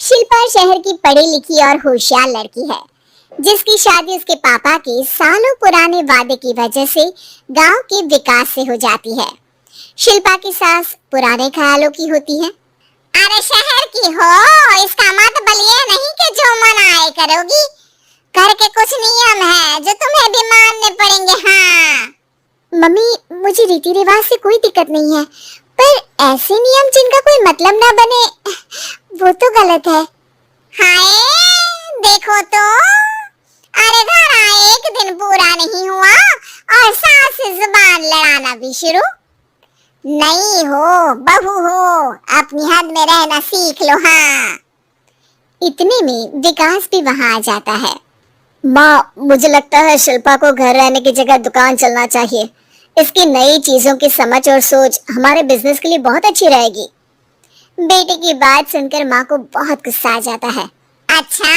शिल्पा शहर की पढ़ी लिखी और होशियार लड़की है, जिसकी शादी उसके पापा के सालों पुराने वादे की वजह से गांव के विकास से हो जाती है। शिल्पा की सास पुराने ख्यालों की होती है। अरे शहर की हो, इसका मतलब ये नहीं कि जो मन आए करोगी। घर के कुछ नियम है जो तुम्हें भी मानने पड़ेंगे। हाँ मम्मी, मुझे रीति रिवाज से कोई दिक्कत नहीं है, पर ऐसे नियम जिनका कोई मतलब ना बने वो तो गलत है। हाय देखो तो, अरे घर आए एक दिन पूरा नहीं हुआ और सास से जुबान लड़ाना भी शुरू। नहीं हो बहू हो, अपनी हद में रहना सीख लो। हाँ इतने में विकास भी वहां आ जाता है। माँ, मुझे लगता है शिल्पा को घर रहने की जगह दुकान चलना चाहिए। इसकी नई चीजों की समझ और सोच हमारे बिजनेस के लिए बहुत अच्छी रहेगी। बेटे की बात सुनकर माँ को बहुत गुस्सा आ जाता है। अच्छा,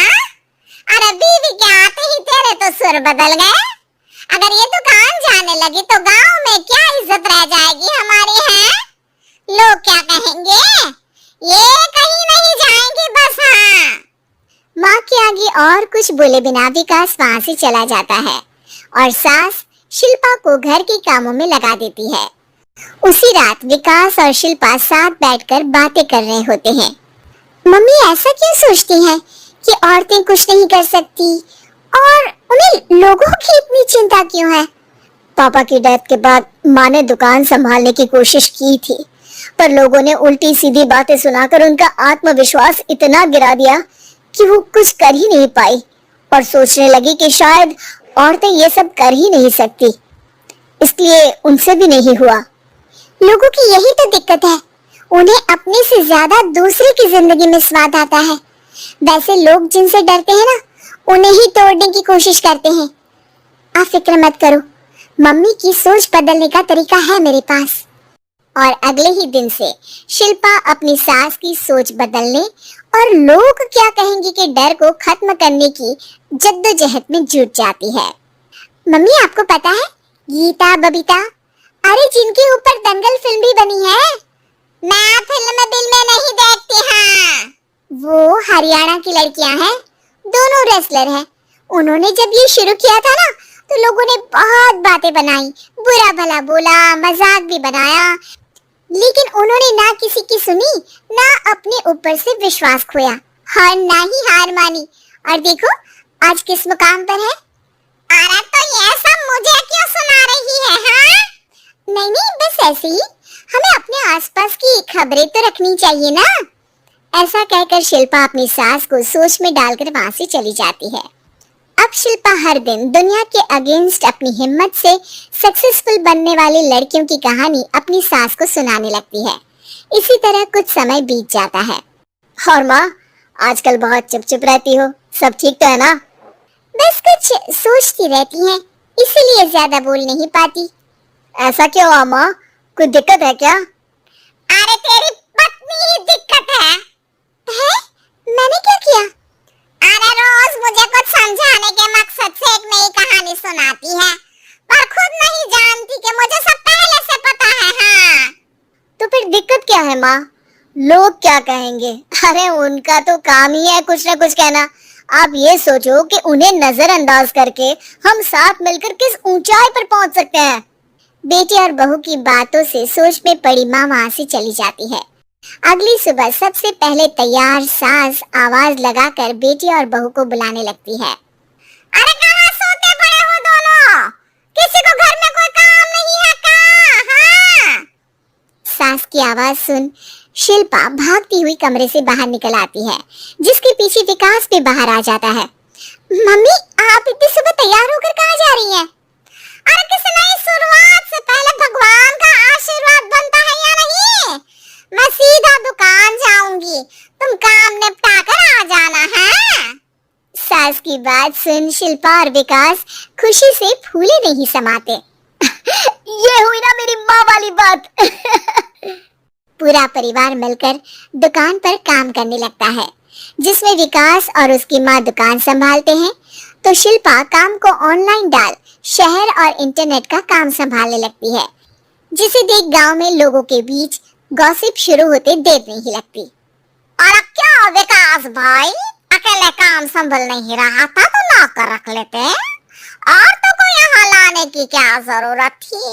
अरे बीवी के आते ही तेरे तो सुर बदल गए। अगर ये दुकान जाने लगी तो गांव में क्या इज्जत रह जाएगी हमारी। है लोग क्या कहेंगे, ये कहीं नहीं जाएंगे बस। हाँ माँ के आगे और कुछ बोले बिना विकास वहां से चला जाता है और सास शिल्पा को घर के कामों में लगा देती है। उसी रात विकास और शिल्पा साथ बैठकर बातें कर रहे होते हैं। मम्मी ऐसा क्यों सोचती हैं कि औरतें कुछ नहीं कर सकती और उन्हें लोगों की इतनी चिंता क्यों है? पापा की डेथ के बाद माँ ने दुकान संभालने की कोशिश की थी, पर लोगों ने उल्टी सीधी बातें सुनाकर उनका आत्मविश्वास इतना गिरा दिया कि वो कुछ कर ही नहीं पाई और सोचने लगी कि शायद औरतें ये सब कर ही नहीं सकती, इसलिए उनसे भी नहीं हुआ। लोगों की यही तो दिक्कत है, उन्हें अपने से ज्यादा दूसरे की जिंदगी में स्वाद आता है। वैसे लोग जिनसे डरते हैं ना, उन्हें ही तोड़ने की कोशिश करते हैं। आप फिक्र मत करो, मम्मी की सोच बदलने का तरीका है मेरे पास। और अगले ही दिन से शिल्पा अपनी सास की सोच बदलने और लोग क्या कहेंगे के डर को खत्म करने की जद्दोजहद में जुट जाती है। मम्मी आपको पता है, गीता बबीता, अरे जिनके ऊपर दंगल फिल्म भी बनी है। मैं फिल्म बिल में नहीं देखती। हाँ वो हरियाणा की लड़कियां हैं, दोनों रेसलर हैं। उन्होंने जब ये शुरू किया था ना, तो लोगों ने बहुत बातें बनाई, बुरा भला बोला, मजाक भी बनाया, लेकिन उन्होंने ना किसी की सुनी, ना अपने ऊपर से विश्वास खोया और ना ही हार मानी। और देखो आज किस मुकाम पर है। अरे तो ये सब मुझे क्यों सुना रही है? हाँ नहीं नहीं, बस ऐसे ही, हमें अपने आसपास की खबरें तो रखनी चाहिए ना। ऐसा कहकर शिल्पा अपनी सास को सोच में डालकर वहां से चली जाती है। अब शिल्पा हर दिन दुनिया के अगेंस्ट अपनी हिम्मत से सक्सेसफुल बनने वाली लड़कियों की कहानी अपनी सास को सुनाने लगती है। इसी तरह कुछ समय बीत जाता है। और माँ, आजकल बहुत चुप रहती हो, सब ठीक तो है ना? बस कुछ सोचती रहती हैं, इसीलिए ज्यादा बोल नहीं पाती। ऐसा क्यों हुआ माँ, कोई दिक्कत है क्या? अरे तेरी पत्नी ही दिक्कत है। मैंने क्या किया? अरे रोज मुझे कुछ समझाने के मकसद से एक नई कहानी सुनाती है, पर खुद नहीं जानती कि मुझे सब पहले से पता है। हाँ तो फिर दिक्कत क्या है माँ? लोग क्या कहेंगे? अरे उनका तो काम ही है कुछ ना कुछ कहना। आप ये सोचो कि उन्हें नजरअंदाज करके हम साथ मिलकर किस ऊंचाई पर पहुंच सकते हैं। बेटी और बहू की बातों से सोच में पड़ी माँ वहां से चली जाती है। अगली सुबह सबसे पहले तैयार सास आवाज लगाकर बेटी और बहू को बुलाने लगती है। अरे कहाँ सोते पड़े हो दोनों? किसी को घर में कोई काम नहीं है क्या? हाँ सास की आवाज सुन शिल्पा भागती हुई कमरे से बाहर निकल आती है, जिसके पीछे विकास भी बाहर आ जाता है। मम्मी आप इतनी सुबह तैयार होकर कहाँ जा रही हैं? अरे किसी नई शुरुआत से पहले भगवान का आशीर्वाद बनता है या नहीं? मैं सीधा दुकान जाऊंगी, तुम काम निपटा कर आ जाना है। सास की बात सुन शिल्पा और विकास खुशी से फूले नहीं समाते। ये हुई ना मेरी माँ वाली बात। पूरा परिवार मिलकर दुकान पर काम करने लगता है, जिसमें विकास और उसकी माँ दुकान संभालते हैं, तो शिल्पा काम को ऑनलाइन डाल शहर और इंटरनेट का काम संभालने लगती है, जिसे देख गांव में लोगों के बीच गॉसिप शुरू होते देर नहीं लगती। और अब क्या विकास भाई, अकेले काम संभल नहीं रहा था तो नौकर रख लेते। औरतों को यहाँ लाने की क्या जरूरत थी?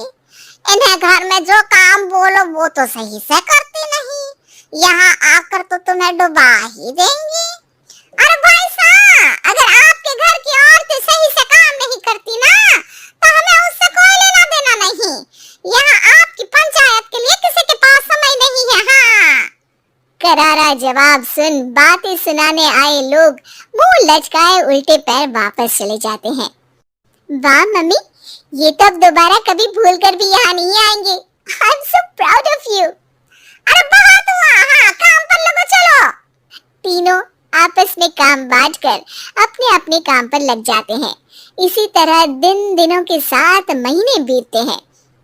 इन्हें घर में जो काम बोलो वो तो सही से करती नहीं, यहाँ आकर तो तुम्हें डुबा ही देंगी। अरे भाई साहब, अगर आपके घर की औरतें सही से काम नहीं करती ना, तो हमें उससे कोई लेना देना नहीं। यहाँ आपकी पंचायत के लिए किसी के पास समय नहीं है। हाँ। करारा जवाब सुन बातें सुनाने आए लोग मुंह लचकाए उल्टे पैर वापस चले जाते हैं। वाह मम्मी, ये तो अब दोबारा कभी भूल कर भी यहाँ नहीं आएंगे। I am so proud of you. अरे बहुत हुआ, हाँ काम पर लगो चलो। तीनों आपस में काम बांटकर अपने अपने काम पर लग जाते हैं। इसी तरह दिनों के साथ महीने बीतते हैं,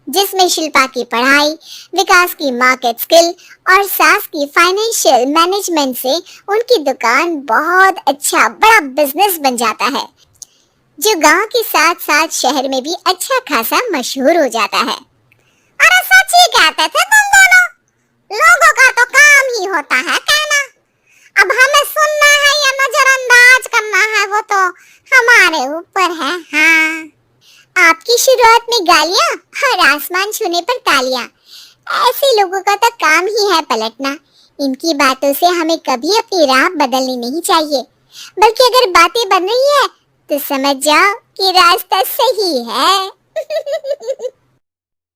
जिसमें शिल्पा की पढ़ाई, विकास की मार्केट स्किल और सास की फाइनेंशियल मैनेजमेंट से उनकी दुकान बहुत अच्छा बड़ा बिजनेस बन जाता है, जो गांव के साथ साथ शहर में भी अच्छा खासा मशहूर हो जाता है। अरे सच ही कहते थे तुम दोनों, लोगों का तो काम ही होता है कहना। अब हमें सुनना है या नजरअंदाज करना है वो तो हमारे ऊपर है। हाँ, आपकी शुरुआत में गालियां और आसमान छूने पर तालियां, ऐसे लोगों का तो काम ही है पलटना। इनकी बातों से हमें कभी अपनी राह बदलनी नहीं चाहिए, बल्कि अगर बातें बन रही है तो समझ जाओ कि रास्ता सही है।